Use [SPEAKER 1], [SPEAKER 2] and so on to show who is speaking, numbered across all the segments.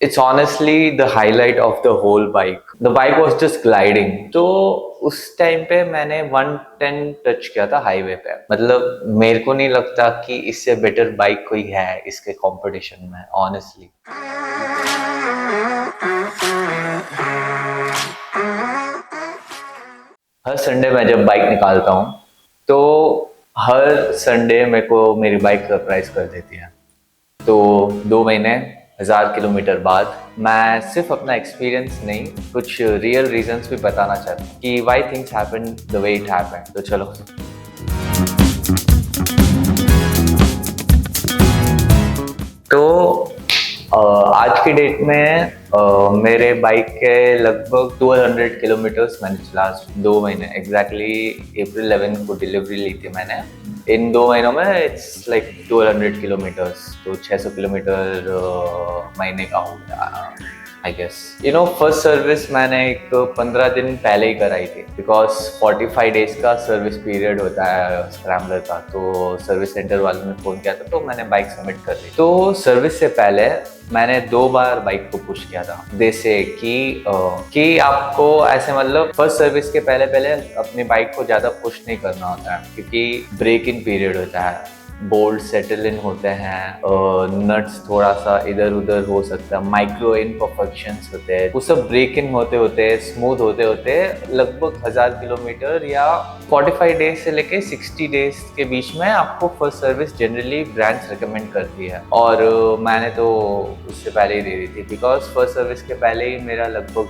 [SPEAKER 1] It's honestly the highlight of the whole bike. The bike was just gliding. तो उस time पे मैंने 110 touch किया था हाईवे पे. मतलब मेरे को नहीं लगता कि इससे बेटर बाइक कोई है इसके कंपटीशन में, ऑनेस्टली. हर संडे मैं जब बाइक निकालता हूँ तो हर संडे मेरे को मेरी बाइक सरप्राइज कर देती है. तो 2 महीने 1000 किलोमीटर बाद मैं सिर्फ अपना एक्सपीरियंस नहीं, कुछ रियल रीजंस भी बताना चाहता हूँ कि why things happen the way it happen. तो चलो. तो आज की डेट में मेरे बाइक के लगभग 1200 किलोमीटर्स मैंने चला 2 महीने. एग्जैक्टली अप्रैल 11 को डिलीवरी ली थी मैंने. इन 2 महीनों में इट्स लाइक 1200 किलोमीटर्स. तो 600 किलोमीटर महीने का हो गया आई गेस. फर्स्ट सर्विस मैंने एक 15 दिन पहले ही कराई थी बिकॉज 45 डेज का सर्विस पीरियड होता है स्क्रैम्बलर का. तो सर्विस सेंटर वालों ने फ़ोन किया था तो मैंने बाइक सबमिट कर दी. तो सर्विस से पहले मैंने 2 बार बाइक को पुश किया था जैसे कि आपको ऐसे मतलब फर्स्ट सर्विस के पहले अपनी बाइक को ज़्यादा पुश नहीं करना होता है क्योंकि ब्रेक इन पीरियड होता है. बोल्ट सेटल इन होते हैं, नट्स थोड़ा सा इधर उधर हो सकता है, माइक्रो इनपरफेक्शंस होते हैं. वो सब ब्रेक इन होते होते स्मूथ होते होते लगभग 1000 किलोमीटर या 45 डेज से लेके 60 डेज के बीच में आपको first service generally brands recommend करती है. और मैंने तो उससे पहले ही दे दी थी बिकॉज फर्स्ट सर्विस के पहले ही मेरा लगभग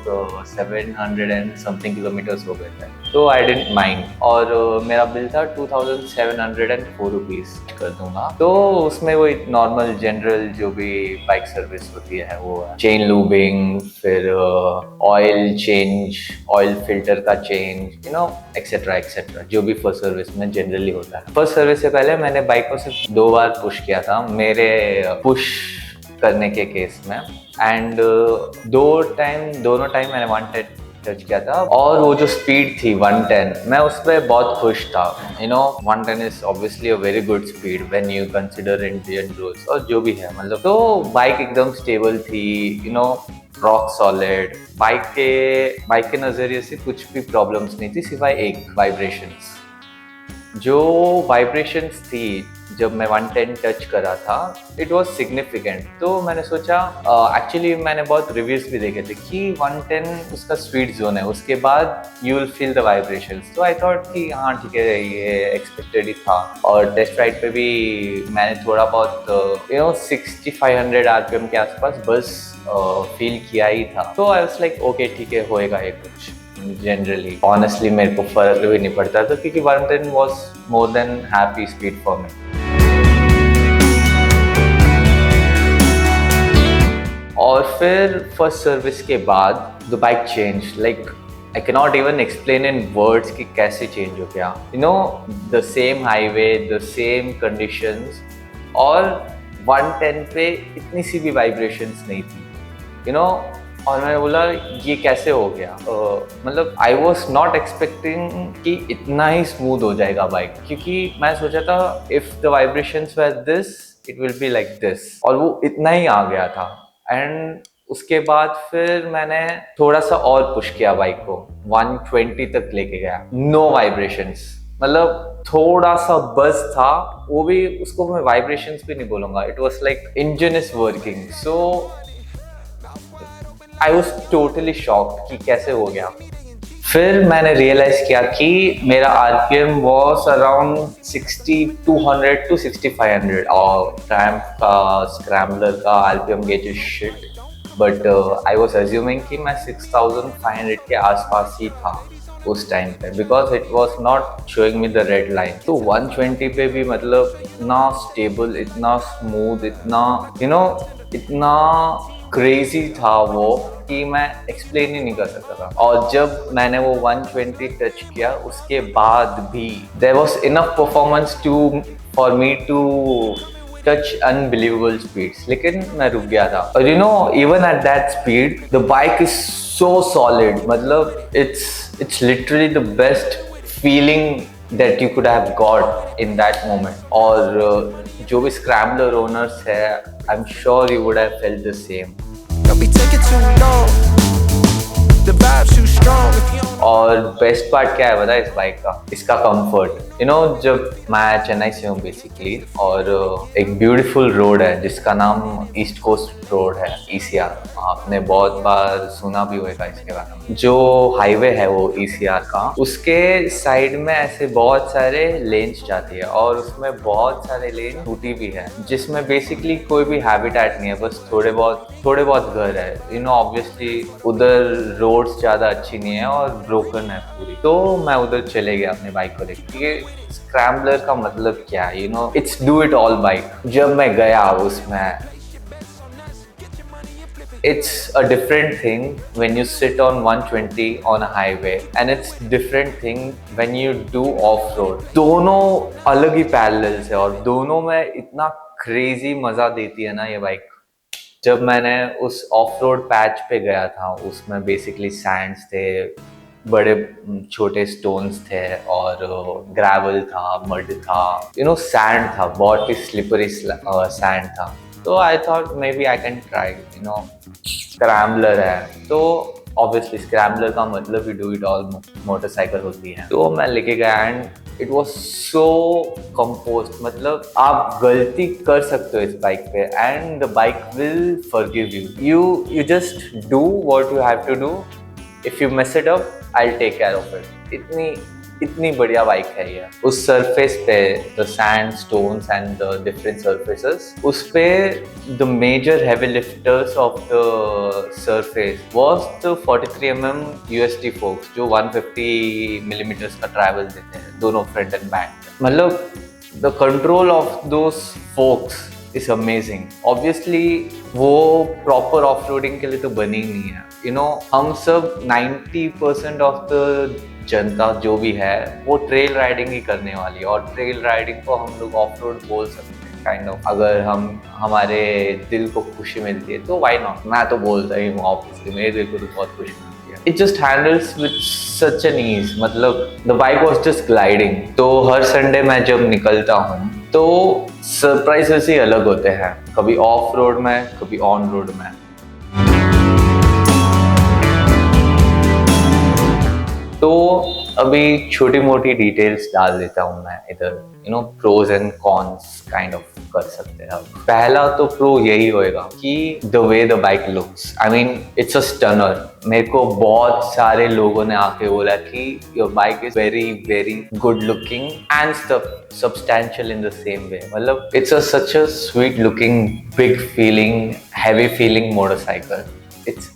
[SPEAKER 1] 700 एंड समथिंग किलोमीटर्स हो गए थे. तो आई डिडंट माइंड. और मेरा बिल था 2704 रुपीज़ कर दूंगा. तो उसमें वो नॉर्मल जनरल जो भी बाइक सर्विस होती है वो चेन लूबिंग, फिर ऑयल चेंज, ऑयल फिल्टर का चेंज, एक्सेट्रा एक्सेट्रा जो भी फर्स्ट सर्विस में जनरली होता है. फर्स्ट सर्विस से पहले मैंने बाइक को सिर्फ 2 बार पुश किया था मेरे पुश करने के केस में. एंड दोनों टाइम मैंने 110 टच किया था. और वो जो स्पीड थी 110, मैं उस पर बहुत खुश था. 110 is obviously a very good speed when you consider Indian roads और जो भी है मतलब. तो बाइक एकदम स्टेबल थी, रॉक सॉलिड. बाइक के नज़रिए से कुछ भी प्रॉब्लम्स नहीं थी सिवाय एक वाइब्रेशंस. जो वाइब्रेशंस थी जब मैं 110 टच करा था इट वॉज सिग्निफिकेंट. तो मैंने सोचा एक्चुअली मैंने बहुत रिव्यूज भी देखे थे कि 110 उसका स्वीट जोन है, उसके बाद you will feel the vibrations. तो आई थॉट कि हाँ ठीक है ये एक्सपेक्टेड ही था. और टेस्ट राइड पे भी मैंने थोड़ा बहुत 6500 आरपीएम के आसपास बस फील किया ही था. तो आई वाज लाइक ओके ठीक है होएगा ये कुछ. जनरली ऑनेस्टली मेरे को फर्क भी नहीं पड़ता था क्योंकि 110 was more than happy speed for me. और फिर फर्स्ट सर्विस के बाद the bike change. Like I cannot even explain in words कि कैसे चेंज हो गया. The same highway, the same conditions और 110 पे इतनी सी भी वाइब्रेशंस नहीं थी. और मैंने बोला ये कैसे हो गया. मतलब आई वॉज नॉट एक्सपेक्टिंग कि इतना ही स्मूथ हो जाएगा बाइक क्योंकि मैं सोचा था if the vibrations were this it will be like this. और वो इतना ही आ गया था. एंड उसके बाद फिर मैंने थोड़ा सा और पुश किया बाइक को, 120 तक लेके गया. No vibrations. मतलब थोड़ा सा बस था, वो भी उसको मैं वाइब्रेशंस भी नहीं बोलूंगा. It was like engine is working. So I was totally shocked कि कैसे हो गया. फिर मैंने रियलाइज किया कि मेरा आरपीएम वॉज अराउंड 6200 to 6500 और ट्रायम्फ का स्क्रैम्बलर का RPM gauge is shit. But I was assuming कि मैं 6500 के आसपास ही था उस टाइम पे because it was not showing me the red line. तो 120 पे भी मतलब इतना स्टेबल, इतना स्मूथ, इतना क्रेजी था वो कि मैं एक्सप्लेन ही नहीं कर सकता था. और जब मैंने वो 120 टच किया उसके बाद भी there was enough performance for me to touch unbelievable speeds. लेकिन मैं रुक गया था. और even at that speed the bike is so solid. मतलब it's literally the best feeling that you could have got in that moment. और जो भी स्क्रैम्बलर ओनर्स है I'm sure you would have felt the same.
[SPEAKER 2] be taking too long. The vibe's too strong if you don't.
[SPEAKER 1] और best part क्या है पता है इस बाइक का, इसका कंफर्ट। जब मैं चेन्नई से हूँ बेसिकली, और एक ब्यूटीफुल रोड है जिसका नाम ईस्ट कोस्ट रोड है, ECR। आपने बहुत बार सुना भी होगा इसके बारे में। जो हाईवे है वो ECR का, उसके साइड में ऐसे बहुत सारे लेन्स जाती है, और उसमें बहुत सारे लेन टूटी भी है, जिसमें बेसिकली कोई भी हैबिटेट नहीं है, बस थोड़े बहुत घर है। ऑब्वियसली उधर रोड्स ज्यादा अच्छी नहीं है और ब्रोकन है पूरी। तो मैं उधर चले गया अपने बाइक को लेकर, क्योंकि स्क्रैम्बलर का मतलब क्या है, it's do it all bike. जब मैं गया उसमें, it's a different thing when you sit on 120 on a highway, and it's different thing when you do off road। दोनों अलग ही पैरेलल्स है, और दोनों में इतना क्रेजी मजा देती है ना ये बाइक। जब मैंने उस ऑफ रोड पैच पे गया था, उसमें बेसिकली सैंड्स थे, बड़े छोटे स्टोन्स थे, और ग्रेवल था, मड था, सैंड था, बहुत ही स्लिपरी सैंड था। तो I thought maybe I can try, scrambler है तो ऑब्वियसली स्क्रैम्बलर का मतलब ही डू इट ऑल मोटरसाइकिल होती है। तो मैं लेके गया, and it was so composed. मतलब आप गलती कर सकते हो इस बाइक पे, and the bike will forgive you just do what you have to do. If you mess it up, I will take care of it. इतनी बढ़िया बाइक है ये। उस सरफेस पे the sand, stones and the different surfaces, उस पे the major heavy lifters of the surface was the 43mm USD forks, जो 150 millimetres का ट्रैवल देते हैं दोनों फ्रंट एंड बैक। मतलब the control of those forks is amazing. Obviously वो proper off roading के लिए तो बनी ही नहीं है। हम सब 90% ऑफ द जनता जो भी है वो ट्रेल राइडिंग ही करने वाली है, और ट्रेल राइडिंग को हम लोग ऑफ रोड बोल सकते हैं काइंड ऑफ। अगर हमारे दिल को खुशी मिलती है तो व्हाई नॉट। मैं तो बोलता ही हूँ, ऑब्वियसली मेरे दिल को तो बहुत खुशी मिलती है। It just handles with such an ease. मतलब the bike was just gliding. तो हर संडे मैं जब निकलता हूँ तो सरप्राइजेस ही अलग होते हैं, कभी ऑफ रोड में, कभी ऑन रोड में। तो अभी छोटी मोटी डिटेल्स डाल देता हूँ मैं इधर, pros and cons kind of कर सकते हैं। पहला तो प्रो यही होएगा कि the way the bike looks, I mean it's a stunner. मेरे को बहुत सारे लोगों ने आके बोला कि your bike is very very good looking and substantial in the same way। मतलब it's a such a sweet looking, big feeling, heavy feeling motorcycle।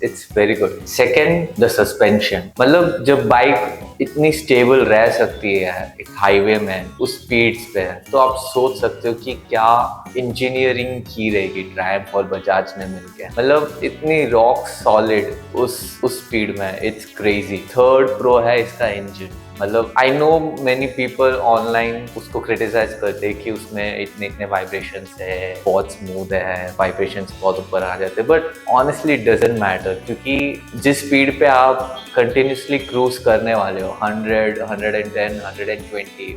[SPEAKER 1] It's very good। Second, the suspension। मतलब जब बाइक इतनी stable रह सकती है एक highway में उस स्पीड्स पे, तो आप सोच सकते हो कि क्या इंजीनियरिंग की रहेगी ट्रायम्फ और बजाज ने मिलके। मतलब इतनी रॉक सॉलिड उस स्पीड में, इट्स क्रेजी। थर्ड प्रो है इसका इंजन। मतलब I know many people online उसको क्रिटिसाइज करते हैं कि उसमें इतने वाइब्रेशंस है, बहुत स्मूथ है, वाइब्रेशंस बहुत ऊपर आ जाते हैं, but honestly it doesn't matter, क्योंकि जिस स्पीड पे आप कंटिन्यूसली क्रूज करने वाले हो 100, 110, 120,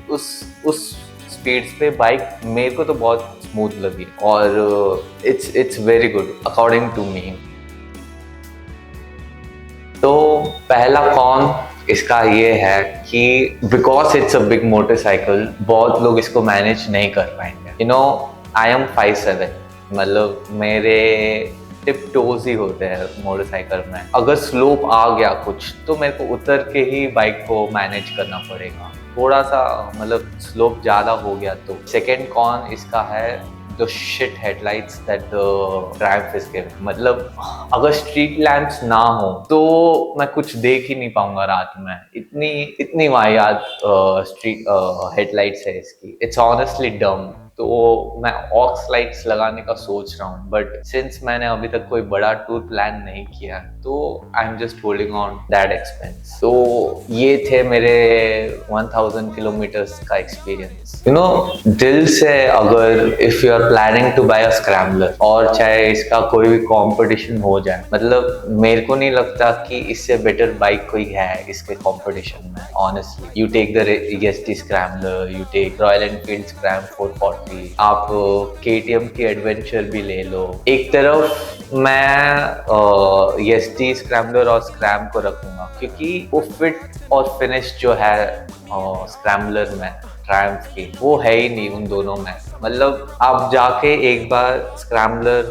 [SPEAKER 1] उस स्पीड्स पे बाइक मेरे को तो बहुत स्मूथ लगी, और it's very good according to me. तो पहला कॉन इसका ये है कि because it's a big motorcycle, बहुत लोग इसको मैनेज नहीं कर पाएंगे। आई एम 5'7", मतलब मेरे टिप टोज ही होते हैं मोटरसाइकिल में। अगर स्लोप आ गया कुछ तो मेरे को उतर के ही बाइक को मैनेज करना पड़ेगा। थोड़ा सा मतलब स्लोप ज़्यादा हो गया तो। सेकेंड कॉन इसका है the shit headlights that the Triumph is giving। मतलब अगर स्ट्रीट लैंप्स ना हो तो मैं कुछ देख ही नहीं पाऊंगा रात में। इतनी वाहियात स्ट्रीट हेडलाइट्स है इसकी। इट्स ऑनेस्टली डम। तो मैं ऑक्स लाइट्स लगाने का सोच रहा हूँ, बट सिंस मैंने अभी तक कोई बड़ा टूर प्लान नहीं किया तो I am just holding on that expense. तो ये थे मेरे 1000 किलोमीटर्स का एक्सपीरियंस। दिल से अगर if you are planning to buy a scrambler, और चाहे इसका कोई भी कंपटीशन हो जाए, मतलब मेरे को नहीं लगता कि इससे बेटर बाइक कोई है इसके कंपटीशन में। Honestly you take the EST scrambler, you take Royal Enfield scram 440, आप KTM की एडवेंचर भी ले लो। एक तरफ मैं EST स्क्रैम्बलर और स्क्रैम को रखूंगा क्योंकि वो फिट और फिनिश जो है स्क्रैम्बलर में ट्रायम्फ की वो है ही नहीं उन दोनों में। मतलब आप जाके एक बार स्क्रैम्बलर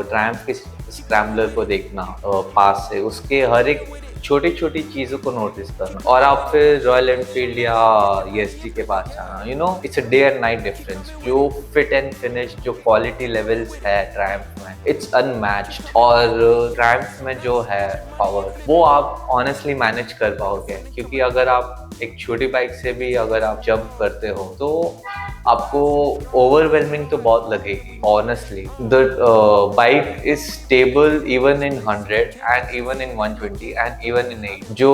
[SPEAKER 1] ट्रायम्फ के स्क्रैम्बलर को देखना पास से, उसके हर एक छोटी छोटी चीज़ों को नोटिस करना, और आप फिर रॉयल एनफील्ड या EST के पास जाना। You know it's a day and night difference. जो फिट एंड फिनिश, जो क्वालिटी लेवल्स है ट्रायम्फ में, इट्स अनमैच्ड। और ट्रायम्फ में जो है पावर, वो आप ऑनेस्टली मैनेज कर पाओगे क्योंकि अगर आप एक छोटी बाइक से भी अगर आप जंप करते हो तो आपको ओवरवेलमिंग तो बहुत लगेगी। Honestly the bike is stable even in 100 and even in 120 and even in 80। जो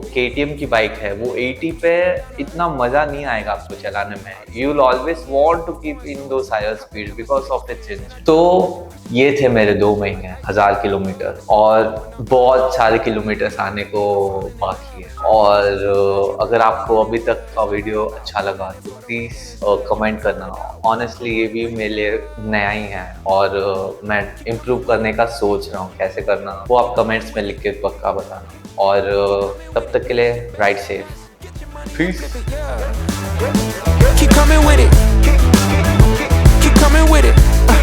[SPEAKER 1] KTM की बाइक है वो 80 पे इतना मजा नहीं आएगा आपको चलाने में। You will always want to keep in those higher speed because of its engine. तो ये थे मेरे 2 महीने, 1000 किलोमीटर, और बहुत सारे किलोमीटर्स आने को बाकी है। और अगर आपको अभी तक का वीडियो अच्छा लगा तो प्लीज़ कमेंट करना। ऑनेस्टली ये भी मेरे लिए नया ही है और मैं इम्प्रूव करने का सोच रहा हूँ। कैसे करना वो आप कमेंट्स में लिख के पक्का बताना। और तब तक के लिए ride safe. Peace.
[SPEAKER 2] Keep coming with it. Keep coming with it.